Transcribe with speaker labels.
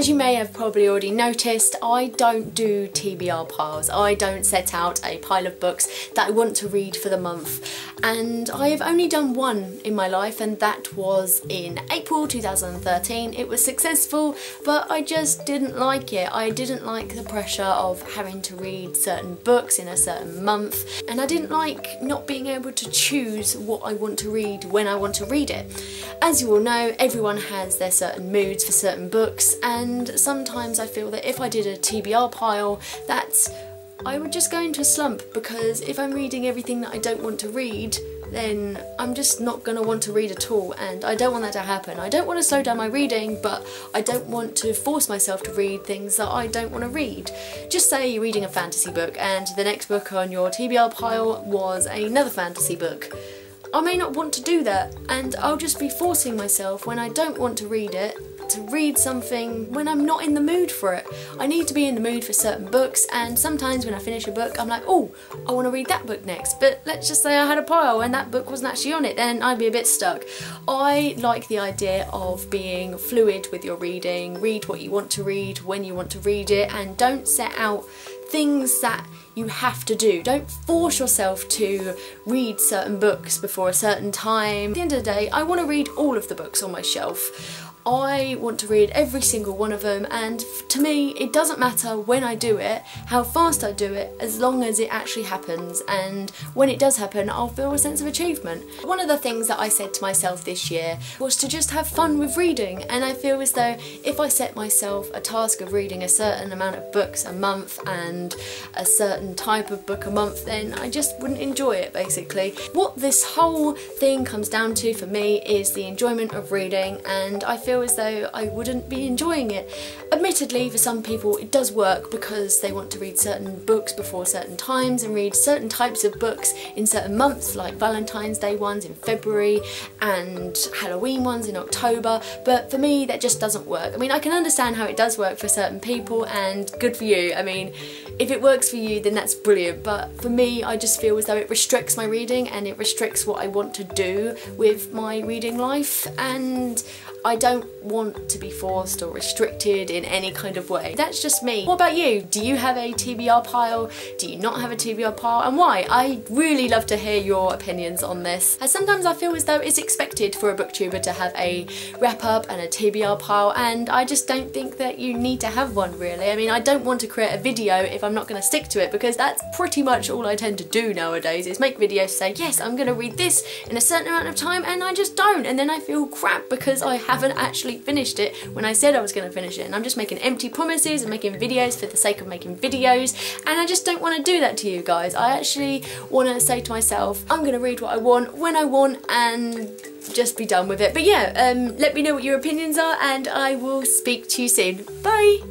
Speaker 1: As you may have probably already noticed, I don't do TBR piles. I don't set out a pile of books that I want to read for the month, and I have only done one in my life, and that was in April 2013. It was successful, but I just didn't like it. I didn't like the pressure of having to read certain books in a certain month, and I didn't like not being able to choose what I want to read when I want to read it. As you all know, everyone has their certain moods for certain books, and sometimes I feel that if I did a TBR pile, I would just go into a slump, because if I'm reading everything that I don't want to read, then I'm just not going to want to read at all, and I don't want that to happen. I don't want to slow down my reading, but I don't want to force myself to read things that I don't want to read. Just say you're reading a fantasy book and the next book on your TBR pile was another fantasy book. I may not want to do that, and I'll just be forcing myself when I don't want to read it to read something when I'm not in the mood for it. I need to be in the mood for certain books, and sometimes when I finish a book I'm like, oh, I want to read that book next, but let's just say I had a pile and that book wasn't actually on it, then I'd be a bit stuck. I like the idea of being fluid with your reading. Read what you want to read when you want to read it, and don't set out things that you have to do. Don't force yourself to read certain books before a certain time. At the end of the day, I want to read all of the books on my shelf. I want to read every single one of them, and to me it doesn't matter when I do it, how fast I do it, as long as it actually happens, and when it does happen I'll feel a sense of achievement. One of the things that I said to myself this year was to just have fun with reading, and I feel as though if I set myself a task of reading a certain amount of books a month and a certain type of book a month, then I just wouldn't enjoy it, basically. What this whole thing comes down to for me is the enjoyment of reading, and I feel as though I wouldn't be enjoying it. Admittedly, for some people it does work because they want to read certain books before certain times and read certain types of books in certain months, like Valentine's Day ones in February and Halloween ones in October, but for me that just doesn't work. I mean, I can understand how it does work for certain people, and good for you. I mean, if it works for you then that's brilliant, but for me I just feel as though it restricts my reading and it restricts what I want to do with my reading life, and I don't want to be forced or restricted in any kind of way. That's just me. What about you? Do you have a TBR pile? Do you not have a TBR pile, and why? I really love to hear your opinions on this, as sometimes I feel as though it's expected for a booktuber to have a wrap up and a TBR pile, and I just don't think that you need to have one, really. I mean, I don't want to create a video if I'm not going to stick to it, because that's pretty much all I tend to do nowadays, is make videos say, yes, I'm going to read this in a certain amount of time, and I just don't, and then I feel crap because I haven't actually finished it when I said I was going to finish it, and I'm just making empty promises and making videos for the sake of making videos, and I just don't want to do that to you guys. I actually want to say to myself, I'm going to read what I want when I want and just be done with it. But yeah, let me know what your opinions are, and I will speak to you soon. Bye!